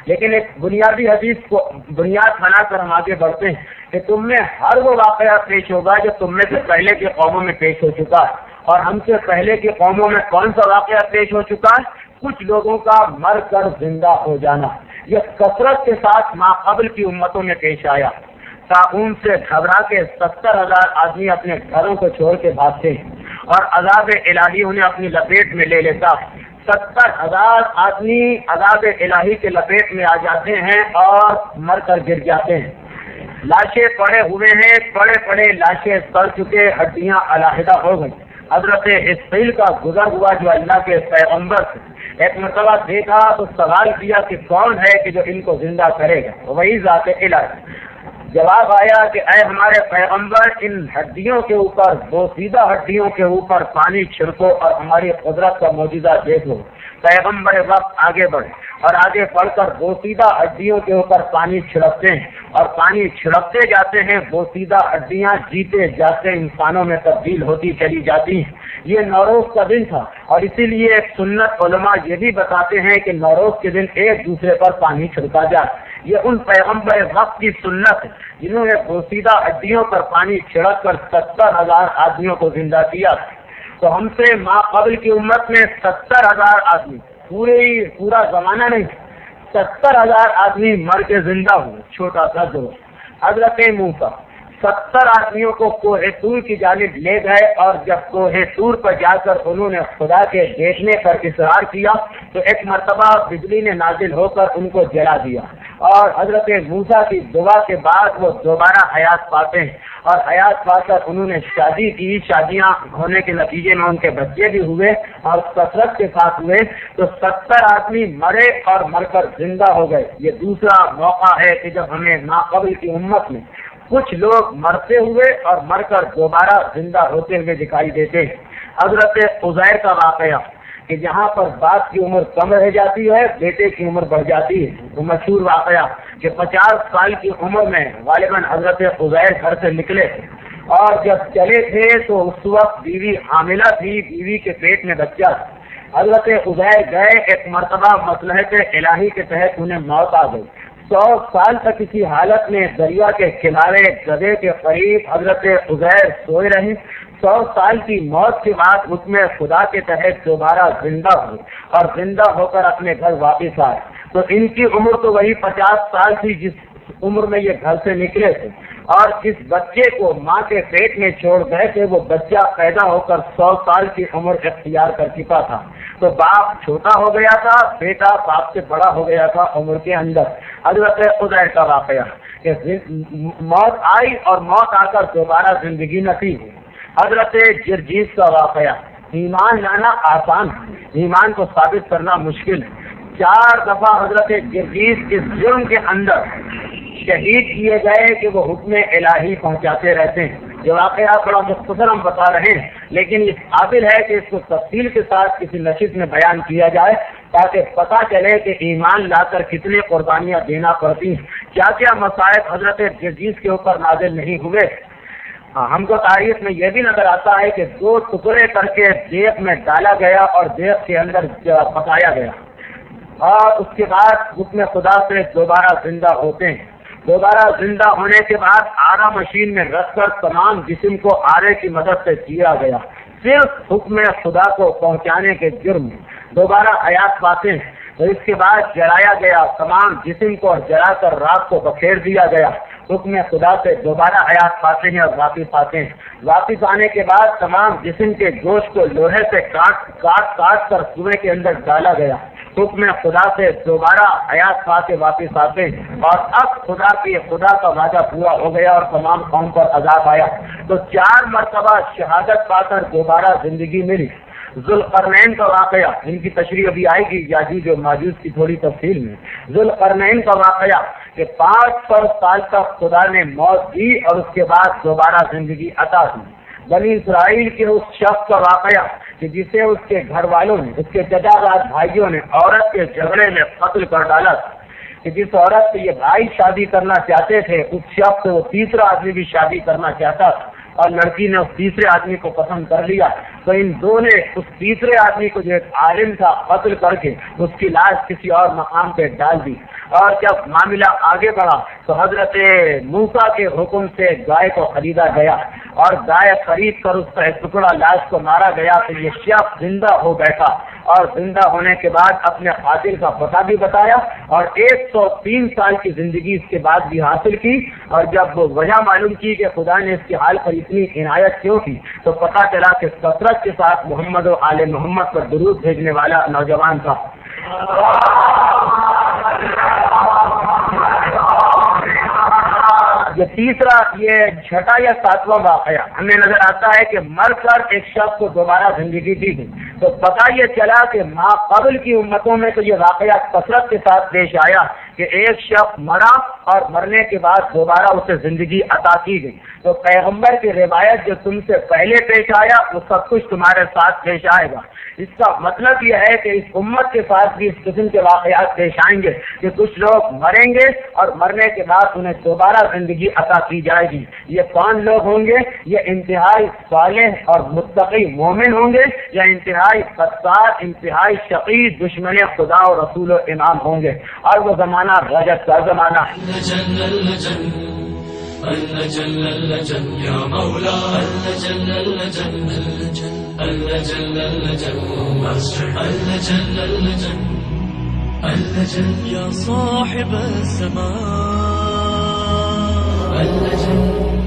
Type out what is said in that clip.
لیکن ایک بنیادی حدیث کو بنیاد بنا کر ہم آگے بڑھتے ہیں کہ تم میں ہر وہ واقعہ پیش ہوگا جو تم میں سے پہلے کی قوموں میں پیش ہو چکا ہے. اور ہم سے پہلے کی قوموں میں کون سا واقعہ پیش ہو چکا ہے؟ کچھ لوگوں کا مر کر زندہ ہو جانا. یہ کثرت کے ساتھ ماقبل کی امتوں میں پیش آیا. طاعون سے گھبرا کے 70,000 آدمی اپنے گھروں کو چھوڑ کے بھاگتے ہیں اور عذاب الہی انہیں اپنی لپیٹ میں لے لیتا. 70,000 آدمی عذاب الہی کے لپیٹ میں آ جاتے ہیں اور مر کر گر جاتے ہیں. لاشیں پڑے ہوئے ہیں، پڑے پڑے لاشیں سڑ چکے، ہڈیاں علیحدہ ہو گئی. حضرت اسماعیل کا گزر ہوا جو اللہ کے پیغمبر تھے، ایک مرتبہ دیکھا تو سوال کیا کہ کون ہے کہ جو ان کو زندہ کرے گا؟ وہی ذات الہی. جواب آیا کہ اے ہمارے پیغمبر، ان ہڈیوں کے اوپر، بوسیدہ ہڈیوں کے اوپر پانی چھڑکو اور ہماری قدرت کا معجزہ دیکھو. پیغمبر وقت آگے بڑھے اور آگے بڑھ کر بوسیدہ ہڈیوں کے اوپر پانی چھڑکتے ہیں اور پانی چھڑکتے جاتے ہیں. بوسیدہ ہڈیاں جیتے جاتے انسانوں میں تبدیل ہوتی چلی جاتی ہیں. یہ نوروز کا دن تھا اور اسی لیے ایک سنت علماء یہ بھی بتاتے ہیں کہ نوروز کے دن ایک دوسرے پر پانی چھڑکا جائے. یہ ان پیغمبر وقت کی سنت ہے جنہوں نے بوسیدہ ہڈیوں پر پانی چھڑک کر 70,000 آدمیوں کو زندہ کیا. تو ہم سے ماقبل کی امت میں 70,000 آدمی، پورا زمانہ نہیں، 70,000 آدمی مر کے زندہ ہوئے. چھوٹا سا دور. حضرت موسیٰ 70 آدمیوں کو کوہ طور کی جانب لے گئے اور جب کوہ طور پر جا کر انہوں نے خدا کے دیکھنے پر اصرار کیا تو ایک مرتبہ بجلی نے نازل ہو کر ان کو جلا دیا. اور حضرت موسیٰ کی دعا کے بعد وہ دوبارہ حیات پاتے ہیں اور حیات پا کر انہوں نے شادی کی. شادیاں ہونے کے نتیجے میں ان کے بچے بھی ہوئے اور کثرت کے ساتھ ہوئے. تو 70 آدمی مرے اور مر کر زندہ ہو گئے. یہ دوسرا موقع ہے کہ جب ہمیں ماقبل کی امت میں کچھ لوگ مرتے ہوئے اور مر کر دوبارہ زندہ ہوتے ہوئے دکھائی دیتے ہیں. حضرت عزیر کا واقعہ کہ جہاں پر باپ کی عمر کم رہ جاتی ہے، بیٹے کی عمر بڑھ جاتی ہے. وہ مشہور واقعہ کہ 50 سال کی عمر میں غالباً حضرت عزیر گھر سے نکلے اور جب چلے تھے تو اس وقت بیوی حاملہ تھی، بیوی کے پیٹ میں بچہ تھا. حضرت عزیر گئے، ایک مرتبہ مصلحت الہی کے تحت انہیں موت آ گئی. 100 سال تک کسی حالت میں دریا کے کنارے گدھے کے قریب حضرت عزیر سوئے رہے. 100 سال کی موت کے بعد حکم خدا کے تحت دوبارہ زندہ ہوئے اور زندہ ہو کر اپنے گھر واپس آئے. تو ان کی عمر تو وہی 50 سال تھی جس عمر میں یہ گھر سے نکلے تھے. اور جس بچے کو ماں کے پیٹ میں چھوڑ گئے تھے وہ بچہ پیدا ہو کر 100 سال کی عمر اختیار کر چکا تھا. تو باپ چھوٹا ہو گیا تھا، بیٹا باپ سے بڑا ہو گیا تھا عمر کے اندر. حضرت عزیر کا واقعہ کہ موت آئی اور موت آ کر دوبارہ زندگی نصیب ہوئی. حضرت جرجیس کا واقعہ، ایمان لانا آسان، ایمان کو ثابت کرنا مشکل. 4 دفعہ حضرت جرجیس اس جرم کے اندر شہید کیے گئے کہ وہ حکم الہی پہنچاتے رہتے ہیں. جو واقعہ بڑا مختصر ہم بتا رہے ہیں لیکن اس قابل ہے کہ اس کو تفصیل کے ساتھ کسی نشست میں بیان کیا جائے تاکہ پتہ چلے کہ ایمان لا کر کتنی قربانیاں دینا پڑتی ہیں، کیا کیا مصائب حضرت جرجیس کے اوپر نازل نہیں ہوئے. ہم کو تاریخ میں یہ بھی نظر آتا ہے کہ 2 ٹکڑے کر کے دیگ میں ڈالا گیا اور دیگ کے اندر پکایا گیا اور اس کے بعد حکم خدا سے دوبارہ زندہ ہوتے ہیں. دوبارہ زندہ ہونے کے بعد آرا مشین میں رکھ کر تمام جسم کو آرے کی مدد سے چیرا گیا. صرف حکم خدا کو پہنچانے کے جرم دوبارہ حیات پاتے ہیں. تو اس کے بعد جلایا گیا، تمام جسم کو جلا کر رات کو بکھیر دیا گیا. حکم خدا سے دوبارہ حیات پاتے ہیں اور واپس آتے ہیں. واپس آنے کے بعد تمام جسم کے گوشت کو لوہے سے کاٹ کر کنویں کے اندر ڈالا گیا. حکم خدا سے دوبارہ حیات پا کے واپس آتے ہیں اور اب خدا کا وعدہ پورا ہو گیا اور تمام قوم پر عذاب آیا. تو 4 مرتبہ شہادت پا کر دوبارہ زندگی ملی. ذوالقرنین کا واقعہ، ان کی تشریح ابھی آئے گی یاجوج و ماجوج کی تھوڑی تفصیل میں. ذوالقرنین کا واقعہ کہ 500 سال تک خدا نے موت دی اور اس کے بعد دوبارہ زندگی عطا کی. بنی اسرائیل کے اس شخص کا واقعہ کہ جسے اس کے گھر والوں نے، اس کے جداگاد بھائیوں نے عورت کے جھگڑے میں قتل کر ڈالا تھا. کہ جس عورت سے یہ بھائی شادی کرنا چاہتے تھے اس شخص سے وہ تیسرا آدمی بھی شادی کرنا چاہتا تھا. اور لڑکی نے اس تیسرے آدمی کو پسند کر لیا، تو ان دو نے اس تیسرے آدمی کو جو ایک عالم تھا قتل کر کے اس کی لاش کسی اور مقام پہ ڈال دی۔ اور جب معاملہ آگے بڑھا تو حضرت موسیٰ کے حکم سے گائے کو خریدا گیا، اور گائے خرید کر اس کا ایک ٹکڑا لاش کو مارا گیا، تو یہ شخص زندہ ہو بیٹھا، اور زندہ ہونے کے بعد اپنے قاتل کا پتہ بھی بتایا، اور 103 سال کی زندگی اس کے بعد بھی حاصل کی۔ اور جب وہ وجہ معلوم کی کہ خدا نے اس کی حال پر اتنی عنایت کیوں کی، تو پتہ چلا کہ کثرت کے ساتھ محمد و آل محمد پر درود بھیجنے والا نوجوان تھا۔ یہ تیسرا، یہ چھٹا یا ساتواں واقعہ ہمیں نظر آتا ہے کہ مر کر ایک شخص کو دوبارہ زندگی دی گئی، تو پتہ یہ چلا کہ ماں قبل کی امتوں میں تو یہ واقعہ کثرت کے ساتھ پیش آیا کہ ایک شخص مرا اور مرنے کے بعد دوبارہ اسے زندگی عطا کی گئی۔ تو پیغمبر کی روایت جو تم سے پہلے پیش آیا وہ سب کچھ تمہارے ساتھ پیش آئے گا۔ اس کا مطلب یہ ہے کہ اس امت کے ساتھ بھی اس قسم کے واقعات پیش آئیں گے کہ کچھ لوگ مریں گے اور مرنے کے بعد انہیں دوبارہ زندگی عطا کی جائے گی۔ یہ کون لوگ ہوں گے؟ یہ انتہائی صالح اور متقی مومن ہوں گے، یا انتہائی فساد، انتہائی شقی دشمن خدا و رسول و امام ہوں گے، اور وہ زمانہ رجب کا زمانہ ہے۔ اللجن اللجن یا مولا اللجن اللجن اللجن اللجن اللجن اللجن اللجن یا صاحب السماء اللجن